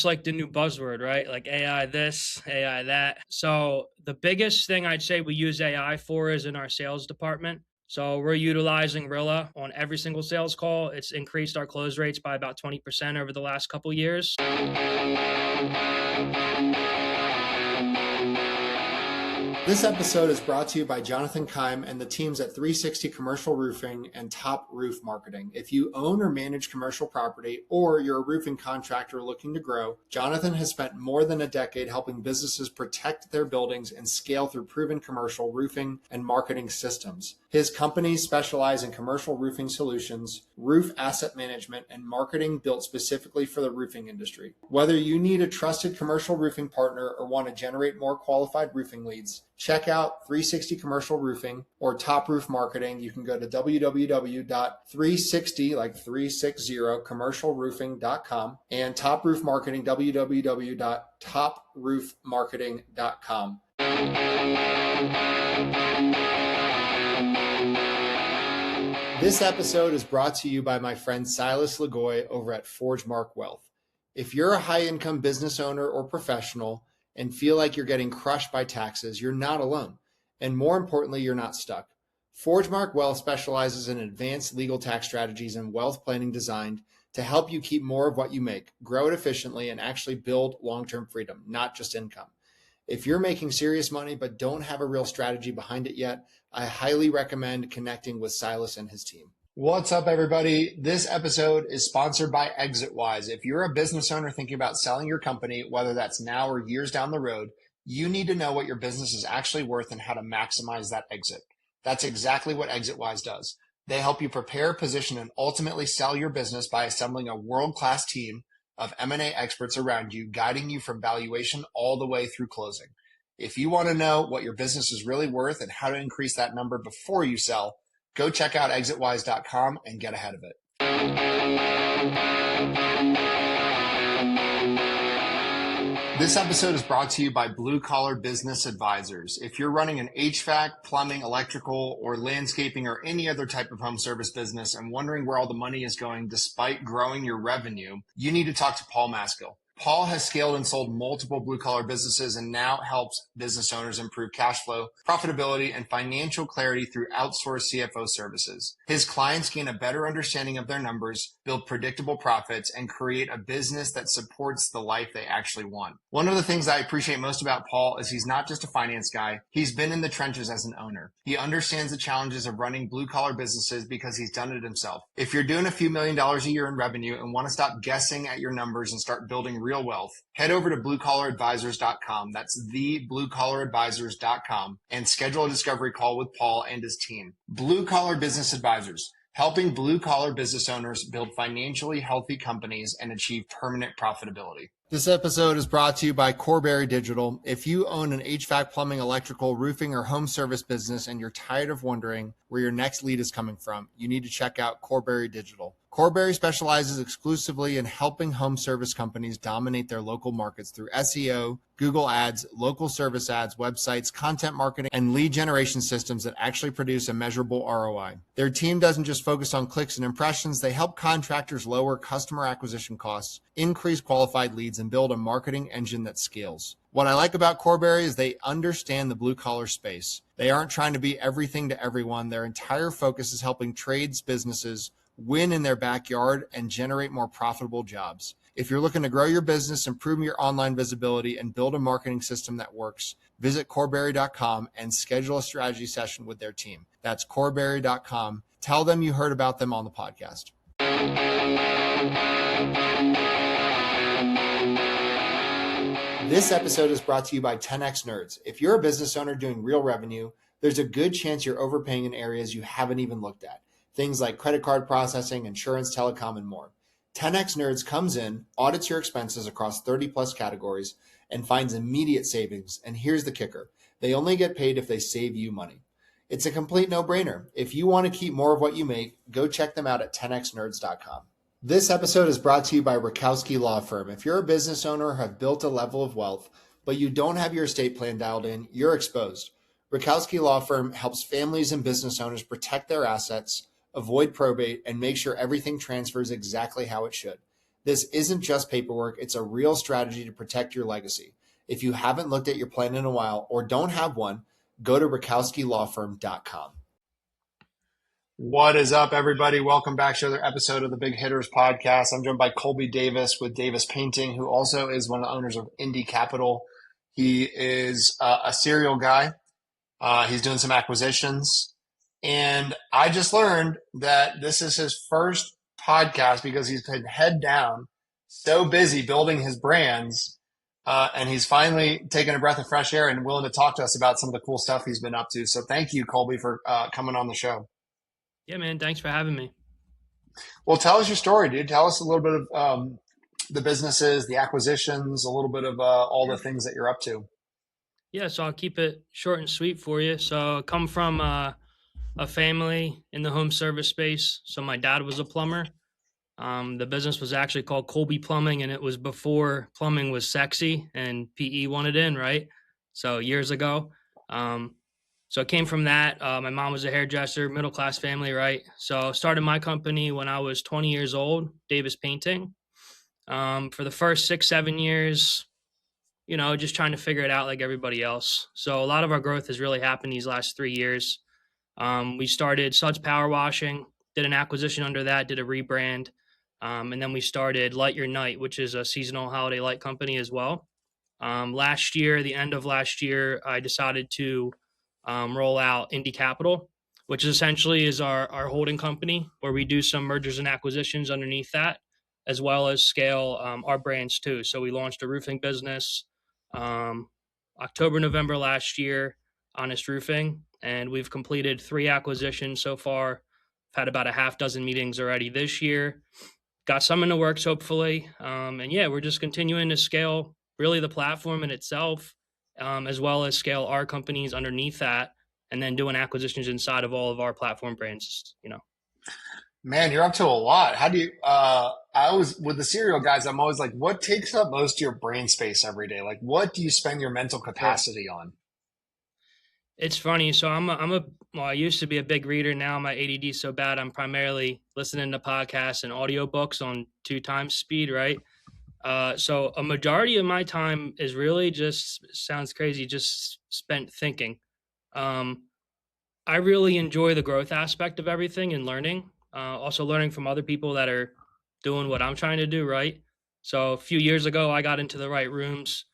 like the new buzzword, right? Like AI this, AI that. So the biggest thing I'd say we use AI for is in our sales department. So we're utilizing Rilla on every single sales call. It's increased our close rates by about 20% over the last couple years. This episode is brought to you by Jonathan Keim and the teams at 360 Commercial Roofing and Top Roof Marketing. If you own or manage commercial property or you're a roofing contractor looking to grow, Jonathan has spent more than a decade helping businesses protect their buildings and scale through proven commercial roofing and marketing systems. His companies specialize in commercial roofing solutions, roof asset management, and marketing built specifically for the roofing industry. Whether you need a trusted commercial roofing partner or want to generate more qualified roofing leads, check out 360 Commercial Roofing or Top Roof Marketing. You can go to www.360, like 360, commercialroofing.com, and Top Roof Marketing, www.toproofmarketing.com. This episode is brought to you by my friend Silas Lagoy over at ForgeMark Wealth. If you're a high-income business owner or professional and feel like you're getting crushed by taxes, you're not alone. And more importantly, you're not stuck. ForgeMark Wealth specializes in advanced legal tax strategies and wealth planning designed to help you keep more of what you make, grow it efficiently, and actually build long-term freedom, not just income. If you're making serious money but don't have a real strategy behind it yet, I highly recommend connecting with Silas and his team. What's up, everybody? This episode is sponsored by ExitWise. If you're a business owner thinking about selling your company, whether that's now or years down the road, you need to know what your business is actually worth and how to maximize that exit. That's exactly what ExitWise does. They help you prepare, position, and ultimately sell your business by assembling a world-class team of M&A experts around you, guiding you from valuation all the way through closing. If you want to know what your business is really worth and how to increase that number before you sell, go check out exitwise.com and get ahead of it. This episode is brought to you by Blue Collar Business Advisors. If you're running an HVAC, plumbing, electrical, or landscaping, or any other type of home service business and wondering where all the money is going despite growing your revenue, you need to talk to Paul Maskill. Paul has scaled and sold multiple blue-collar businesses and now helps business owners improve cash flow, profitability, and financial clarity through outsourced CFO services. His clients gain a better understanding of their numbers, build predictable profits, and create a business that supports the life they actually want. One of the things I appreciate most about Paul is he's not just a finance guy. He's been in the trenches as an owner. He understands the challenges of running blue-collar businesses because he's done it himself. If you're doing a few $1 million a year in revenue and want to stop guessing at your numbers and start building real wealth, head over to bluecollaradvisors.com. That's thebluecollaradvisors.com and schedule a discovery call with Paul and his team. Blue Collar Business Advisors, helping blue-collar business owners build financially healthy companies and achieve permanent profitability. This episode is brought to you by Corberry Digital. If you own an HVAC, plumbing, electrical, roofing, or home service business and you're tired of wondering where your next lead is coming from, you need to check out Corberry Digital. Corberry specializes exclusively in helping home service companies dominate their local markets through SEO, Google Ads, local service ads, websites, content marketing, and lead generation systems that actually produce a measurable ROI. Their team doesn't just focus on clicks and impressions. They help contractors lower customer acquisition costs, increase qualified leads, and build a marketing engine that scales. What I like about Corberry is they understand the blue-collar space. They aren't trying to be everything to everyone. Their entire focus is helping trades businesses win in their backyard and generate more profitable jobs. If you're looking to grow your business, improve your online visibility, and build a marketing system that works, visit Corberry.com and schedule a strategy session with their team. That's Corberry.com. Tell them you heard about them on the podcast. This episode is brought to you by 10X Nerds. If you're a business owner doing real revenue, there's a good chance you're overpaying in areas you haven't even looked at. Things like credit card processing, insurance, telecom, and more. 10X Nerds comes in, audits your expenses across 30 plus categories, and finds immediate savings. And here's the kicker. They only get paid if they save you money. It's a complete no-brainer. If you want to keep more of what you make, go check them out at 10xnerds.com. This episode is brought to you by Rakowski Law Firm. If you're a business owner or have built a level of wealth, but you don't have your estate plan dialed in, you're exposed. Rakowski Law Firm helps families and business owners protect their assets, avoid probate, and make sure everything transfers exactly how it should. This isn't just paperwork, it's a real strategy to protect your legacy. If you haven't looked at your plan in a while or don't have one, go to rakowskilawfirm.com. What is up, everybody? Welcome back to another episode of the Big Hitters Podcast. I'm joined by Colby Davis with Davis Painting, who also is one of the owners of Indy Capital. He is a serial guy. He's doing some acquisitions. And I just learned that this is his first podcast because he's been head down, so busy building his brands. And he's finally taken a breath of fresh air and willing to talk to us about some of the cool stuff he's been up to. So thank you, Colby, for coming on the show. Yeah, man. Thanks for having me. Well, tell us your story, dude. Tell us a little bit of the businesses, the acquisitions, a little bit of all the things that you're up to. Yeah, so I'll keep it short and sweet for you. So I come from a family in the home service space. So my dad was a plumber. The business was actually called Colby Plumbing, and it was before plumbing was sexy and PE wanted in, right? So years ago. So it came from that. My mom was a hairdresser, middle-class family, right? So started my company when I was 20 years old, Davis Painting. For the first 6-7 years, just trying to figure it out like everybody else. So a lot of our growth has really happened these last 3 years. We started Suds Power Washing, did an acquisition under that, did a rebrand. And then we started Light Your Night, which is a seasonal holiday light company as well. Last year, the end of last year, I decided to roll out Indy Capital, which essentially is our holding company where we do some mergers and acquisitions underneath that, as well as scale our brands too. So we launched a roofing business October, November last year, Honest Roofing, and we've completed 3 acquisitions so far. I've had about a half dozen meetings already this year. Got some in the works, hopefully. And yeah, we're just continuing to scale really the platform in itself, as well as scale our companies underneath that, and then doing acquisitions inside of all of our platform brands. Man, you're up to a lot. How do you, I always, with the serial guys, I'm always like, what takes up most of your brain space every day? Like, what do you spend your mental capacity on? It's funny. So well, I used to be a big reader. Now my ADD is so bad, I'm primarily listening to podcasts and audiobooks on 2 times speed, right? So a majority of my time is really just, sounds crazy, just spent thinking. I really enjoy the growth aspect of everything and learning. Also learning from other people that are doing what I'm trying to do, right? So a few years ago, I got into the right rooms,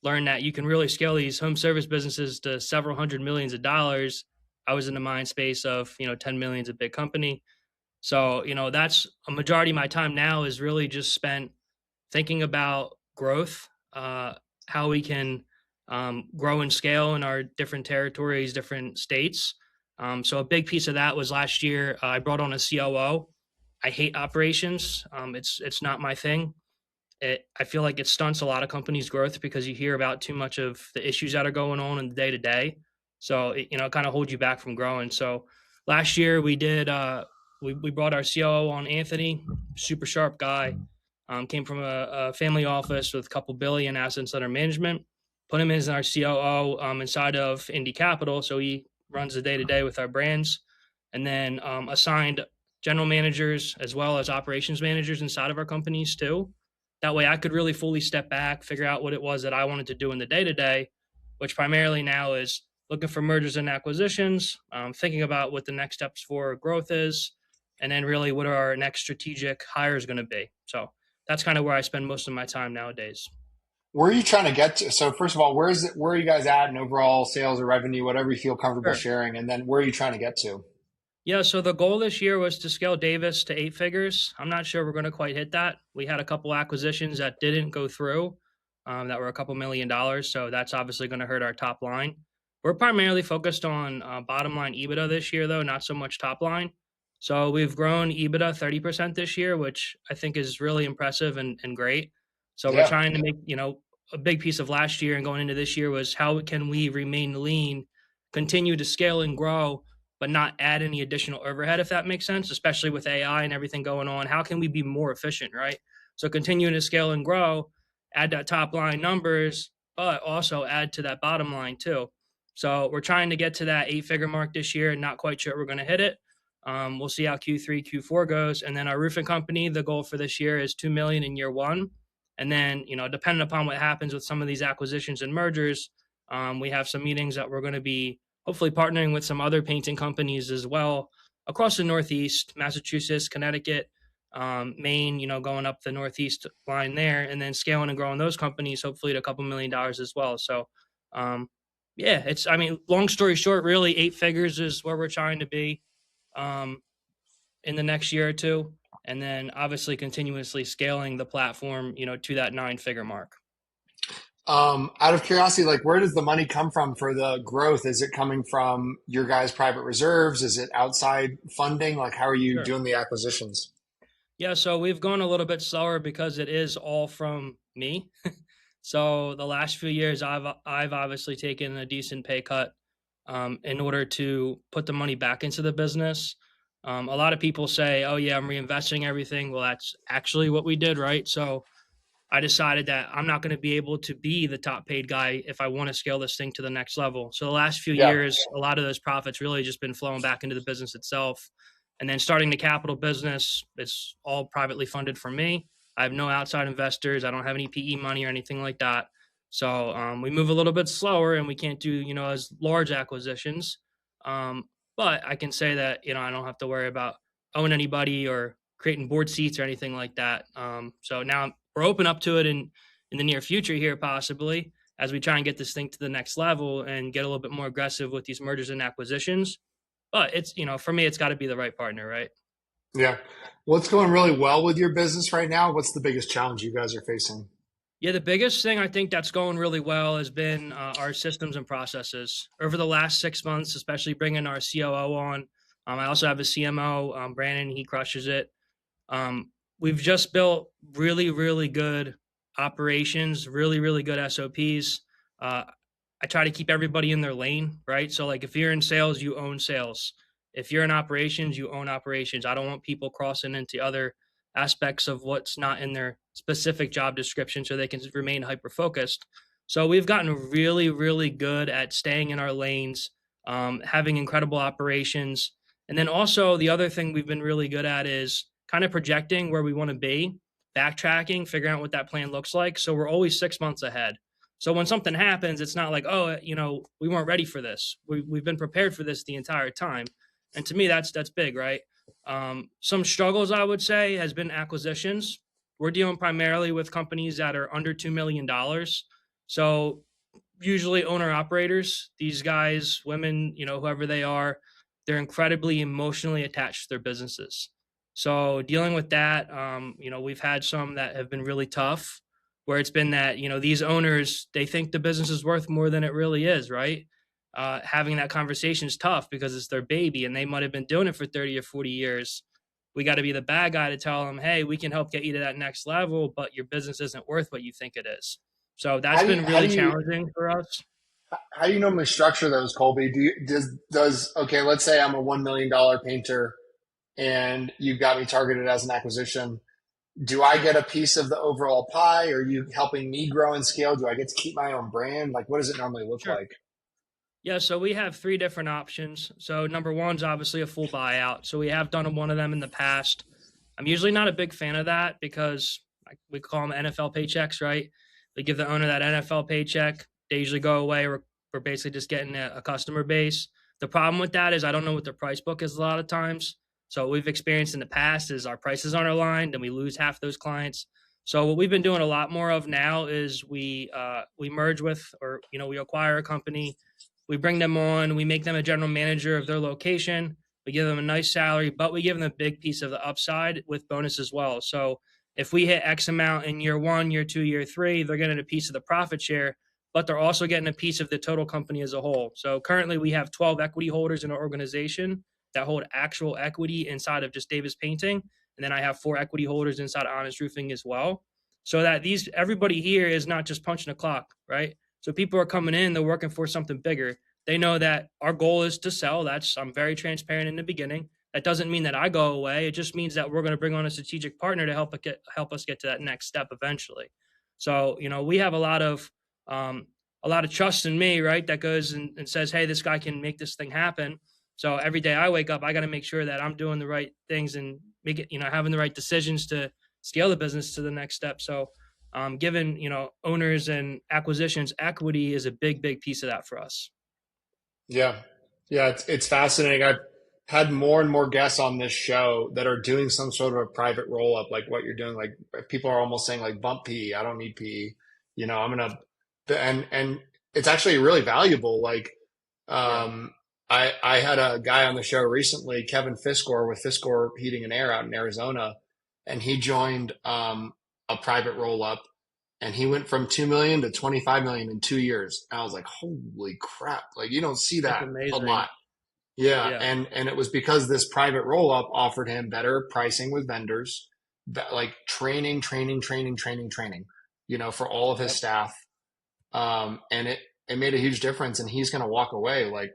learned that you can really scale these home service businesses to several hundred millions of dollars. I was in the mind space of, 10 million is a big company. So, that's a majority of my time now is really just spent thinking about growth, how we can grow and scale in our different territories, different states. So a big piece of that was last year. I brought on a COO. I hate operations. It's not my thing. I feel like it stunts a lot of companies' growth because you hear about too much of the issues that are going on in the day to day. So it kind of holds you back from growing. So last year we did. We brought our COO on, Anthony, super sharp guy. Came from a family office with a couple billion assets under management. Put him as our COO inside of Indy Capital, so he runs the day to day with our brands, and then assigned general managers as well as operations managers inside of our companies too. That way, I could really fully step back, figure out what it was that I wanted to do in the day to day, which primarily now is looking for mergers and acquisitions, thinking about what the next steps for growth is, and then really what our next strategic hires going to be. So that's kind of where I spend most of my time nowadays. Where are you trying to get to? So first of all, where are you guys at in overall sales or revenue, whatever you feel comfortable Sure. sharing? And then where are you trying to get to? Yeah, so the goal this year was to scale Davis to 8 figures. I'm not sure we're going to quite hit that. We had a couple acquisitions that didn't go through, that were a couple $1 million. So that's obviously going to hurt our top line. We're primarily focused on bottom line EBITDA this year, though, not so much top line. So we've grown EBITDA 30% this year, which I think is really impressive and great. So we're Yeah. trying to make, a big piece of last year and going into this year was how can we remain lean, continue to scale and grow, but not add any additional overhead, if that makes sense, especially with AI and everything going on. How can we be more efficient, right? So continuing to scale and grow, add that top line numbers, but also add to that bottom line too. So we're trying to get to that 8-figure mark this year and not quite sure we're going to hit it. We'll see how Q3, Q4 goes. And then our roofing company, the goal for this year is 2 million in year one. And then, depending upon what happens with some of these acquisitions and mergers, we have some meetings that we're going to be hopefully partnering with some other painting companies as well across the Northeast, Massachusetts, Connecticut, Maine, going up the Northeast line there, and then scaling and growing those companies, hopefully to a couple $1 million as well. So, yeah, long story short, really 8 figures is where we're trying to be um, in the next year or two. And then obviously continuously scaling the platform, to that 9 figure mark. Out of curiosity, like where does the money come from for the growth? Is it coming from your guys' private reserves? Is it outside funding? Like how are you Sure. doing the acquisitions? Yeah, so we've gone a little bit slower because it is all from me. So the last few years, I've obviously taken a decent pay cut in order to put the money back into the business. A lot of people say, "Oh yeah, I'm reinvesting everything." Well, that's actually what we did, right? So I decided that I'm not going to be able to be the top paid guy if I want to scale this thing to the next level. So the last few Yeah. years, a lot of those profits really just been flowing back into the business itself. And then starting the capital business, it's all privately funded from me. I have no outside investors. I don't have any PE money or anything like that. So we move a little bit slower and we can't do, as large acquisitions. Um, but I can say that, I don't have to worry about owing anybody or creating board seats or anything like that. So now we're open up to it in the near future here, possibly as we try and get this thing to the next level and get a little bit more aggressive with these mergers and acquisitions. But it's, for me, it's got to be the right partner, right? Yeah. What's going really well with your business right now? What's the biggest challenge you guys are facing? Yeah, the biggest thing I think that's going really well has been our systems and processes over the last 6 months, especially bringing our COO on. I also have a CMO, Brandon. He crushes it. We've just built really, really good operations, really, really good SOPs. Uh, I try to keep everybody in their lane, right? So, like, if you're in sales, you own sales. If you're in operations, you own operations. I don't want people crossing into other aspects of what's not in their specific job description so they can remain hyper focused. So, we've gotten really, really good at staying in our lanes, having incredible operations. And then also, the other thing we've been really good at is kind of projecting where we want to be, backtracking, figuring out what that plan looks like. So, we're always 6 months ahead. So when something happens, it's not like, oh, we weren't ready for this. We've been prepared for this the entire time. And to me, that's big, right? Some struggles I would say has been acquisitions. We're dealing primarily with companies that are under $2 million. So usually owner operators, these guys, women, whoever they are, they're incredibly emotionally attached to their businesses. So dealing with that, we've had some that have been really tough where it's been that, these owners, they think the business is worth more than it really is, right? Having that conversation is tough because it's their baby and they might have been doing it for 30 or 40 years. We got to be the bad guy to tell them, hey, we can help get you to that next level, but your business isn't worth what you think it is. So that's How do you, been how really do you, challenging for us. how do you normally structure those, Colby? Okay, let's say I'm a $1 million painter and you've got me targeted as an acquisition. Do I get a piece of the overall pie? Are you helping me grow and scale? Do I get to keep my own brand? Like, what does it normally look Sure. like? Yeah, so we have 3 different options. So number one's obviously a full buyout. So we have done one of them in the past. I'm usually not a big fan of that because we call them NFL paychecks, right? They give the owner that NFL paycheck. They usually go away. We're basically just getting a customer base. The problem with that is I don't know what their price book is a lot of times. So what we've experienced in the past is our prices aren't aligned and we lose half those clients. So what we've been doing a lot more of now is we merge with, or we acquire a company, we bring them on, we make them a general manager of their location, we give them a nice salary, but we give them a big piece of the upside with bonus as well. So if we hit X amount in year one, year two, year three, they're getting a piece of the profit share, but they're also getting a piece of the total company as a whole. So currently we have 12 equity holders in our organization that hold actual equity inside of just Davis Painting. And then I have 4 equity holders inside Honest Roofing as well. So that everybody here is not just punching a clock, right? So people are coming in, they're working for something bigger. They know that our goal is to sell. I'm very transparent in the beginning. That doesn't mean that I go away. It just means that we're going to bring on a strategic partner to help us get to that next step eventually. So, we have a lot of trust in me, right? That goes and says, hey, this guy can make this thing happen. So every day I wake up, I got to make sure that I'm doing the right things and make it, having the right decisions to scale the business to the next step. So, given, owners and acquisitions, equity is a big, big piece of that for us. Yeah. Yeah. It's fascinating. I've had more and more guests on this show that are doing some sort of a private roll up, like what you're doing. Like people are almost saying like bump PE. I don't need PE. I'm going to, and it's actually really valuable. Like, Yeah. um, I had a guy on the show recently, Kevin Fiskor with Fiskor Heating and Air out in Arizona, and he joined, a private roll up and he went from 2 million to 25 million in 2 years. And I was like, holy crap. Like you don't see That's that a amazing. lot. Yeah. Yeah. And it was because this private roll up offered him better pricing with vendors, like training, for all of his Yep. staff. And it made a huge difference. And he's going to walk away like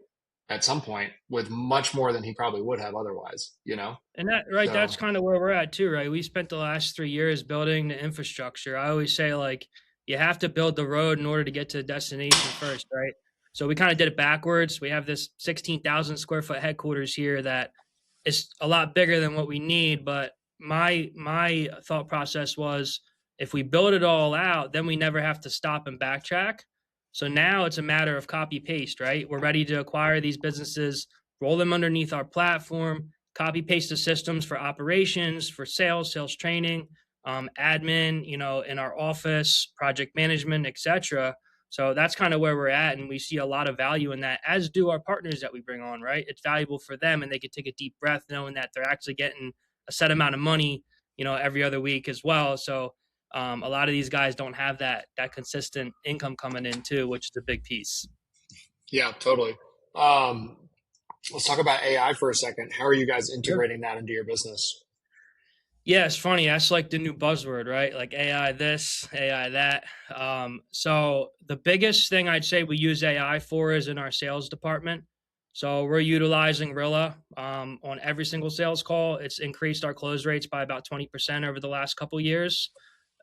at some point with much more than he probably would have otherwise. And right, So that's kind of where we're at too, right? We spent the last 3 years building the infrastructure. I always say, like, you have to build the road in order to get to the destination first, right? So we kind of did it backwards. We have this 16,000 square foot headquarters here that is a lot bigger than what we need. But my thought process was, if we build it all out, then we never have to stop and backtrack. So now it's a matter of copy paste, right? We're ready to acquire these businesses, roll them underneath our platform, copy paste the systems for operations, for sales training, admin, in our office, project management, etc. So that's kind of where we're at, and we see a lot of value in that, as do our partners that we bring on. Right, it's valuable for them, and they can take a deep breath knowing that they're actually getting a set amount of money, every other week as well. So a lot of these guys don't have that consistent income coming in too, which is a big piece. yeah, totally. Um, let's talk about AI for a second. How are you guys Sure. integrating that into your business? Yeah, it's funny. That's like the new buzzword, right? Like AI this, AI that. So the biggest thing I'd say we use AI for is in our sales department. So we're utilizing Rilla on every single sales call. It's increased our close rates by about 20% over the last couple years.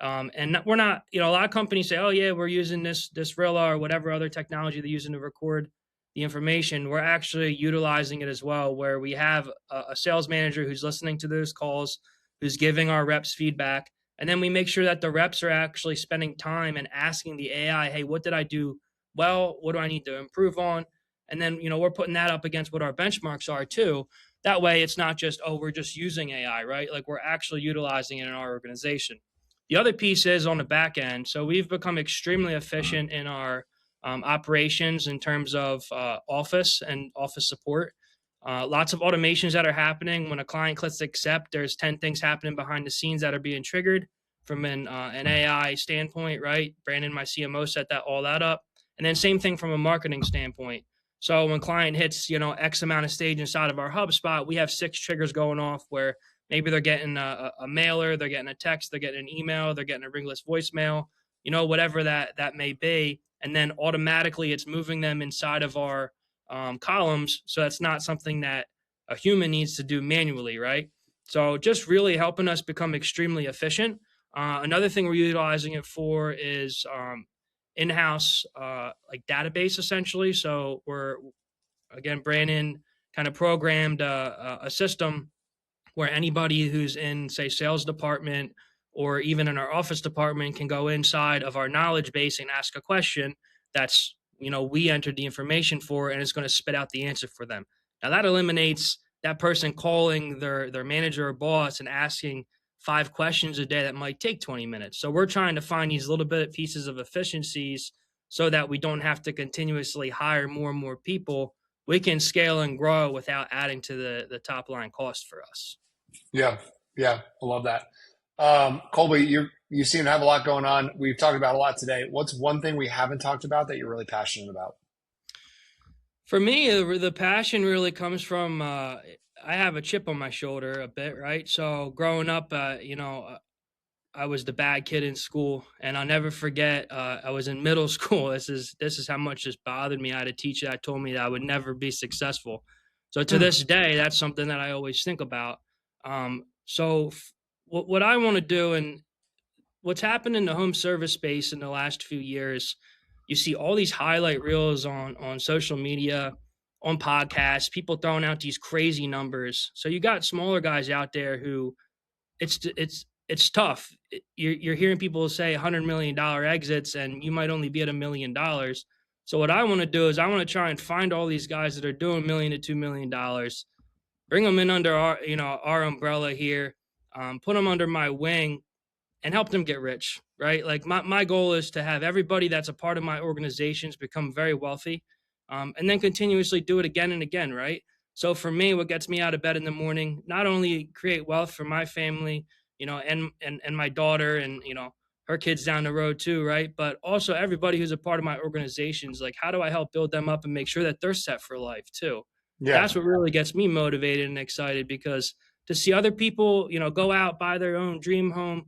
And we're not, a lot of companies say, "Oh yeah, we're using this Rilla or whatever other technology they're using to record the information." We're actually utilizing it as well, where we have a sales manager who's listening to those calls, who's giving our reps feedback. And then we make sure that the reps are actually spending time and asking the AI, "Hey, what did I do well? What do I need to improve on?" And then, we're putting that up against what our benchmarks are too. That way it's not just, "Oh, we're just using AI," right? Like, we're actually utilizing it in our organization. The other piece is on the back end. So we've become extremely efficient in our operations in terms of office and office support. Lots of automations that are happening. When a client clicks accept, there's 10 things happening behind the scenes that are being triggered from an AI standpoint, right? Brandon, my CMO, set all that up. And then same thing from a marketing standpoint. So when client hits, X amount of stage inside of our HubSpot, we have 6 triggers going off where maybe they're getting a mailer, they're getting a text, they're getting an email, they're getting a ringless voicemail, whatever that may be. And then automatically it's moving them inside of our columns. So that's not something that a human needs to do manually, right? So just really helping us become extremely efficient. Another thing we're utilizing it for is in-house like database essentially. So we're, again, Brandon kind of programmed a system where anybody who's in, say, sales department or even in our office department can go inside of our knowledge base and ask a question that's, we entered the information for, and it's going to spit out the answer for them. Now that eliminates that person calling their manager or boss and asking 5 questions a day that might take 20 minutes. So we're trying to find these little bit pieces of efficiencies so that we don't have to continuously hire more and more people. We can scale and grow without adding to the top line cost for us. Yeah. Yeah. I love that. Colby, you seem to have a lot going on. We've talked about a lot today. What's one thing we haven't talked about that you're really passionate about? For me, the passion really comes from I have a chip on my shoulder a bit, right? So growing up, I was the bad kid in school, and I'll never forget. I was in middle school. This is how much this bothered me. I had a teacher that told me that I would never be successful. So to Hmm. this day, that's something that I always think about. What I want to do, and what's happened in the home service space in the last few years, you see all these highlight reels on social media, on podcasts, people throwing out these crazy numbers. So you got smaller guys out there who it's tough. You're hearing people say $100 million exits, and you might only be at $1 million. So what I want to do is I want to try and find all these guys that are doing $1 to $2 million, bring them in under our umbrella here, put them under my wing, and help them get rich. Right? Like my goal is to have everybody that's a part of my organizations become very wealthy, and then continuously do it again and again. Right? So for me, what gets me out of bed in the morning, not only create wealth for my family, and my daughter, and her kids down the road too, right? But also everybody who's a part of my organizations, like how do I help build them up and make sure that they're set for life too? Yeah. That's what really gets me motivated and excited, because to see other people, go out, buy their own dream home,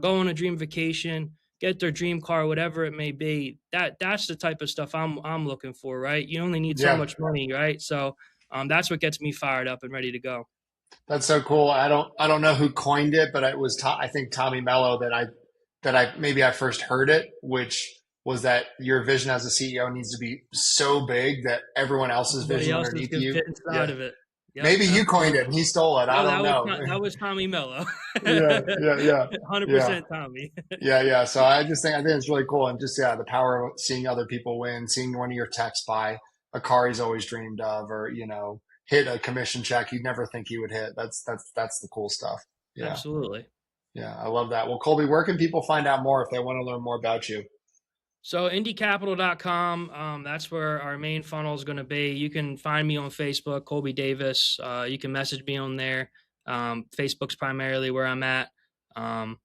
go on a dream vacation, get their dream car, whatever it may be, that's the type of stuff I'm looking for, right? You only need so Yeah. much money, right? So that's what gets me fired up and ready to go. That's so cool. I don't know who coined it, but it was I think Tommy Mello that I first heard it, which was that your vision as a CEO needs to be so big that everyone else's Everybody vision else is underneath gonna you. fit inside Yeah. of it. Yep, Maybe you coined it absolutely. and he stole it. I No, don't know. that was Tommy Mello. Yeah, yeah, yeah, yeah, 100% Tommy. yeah, yeah. So I think it's really cool, and just the power of seeing other people win, seeing one of your techs buy a car he's always dreamed of, or hit a commission check you'd never think he would hit. That's the cool stuff. Yeah, Absolutely. yeah, I love that. Well, Colby, where can people find out more if they want to learn more about you? So indycapital.com, that's where our main funnel is going to be. You can find me on Facebook, Colby Davis. You can message me on there. Facebook's primarily where I'm at. Um,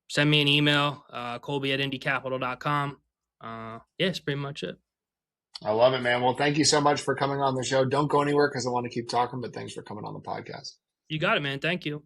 Send me an email, Colby@indycapital.com. Yeah, it's pretty much it. I love it, man. Well, thank you so much for coming on the show. Don't go anywhere because I want to keep talking, but thanks for coming on the podcast. You got it, man. Thank you.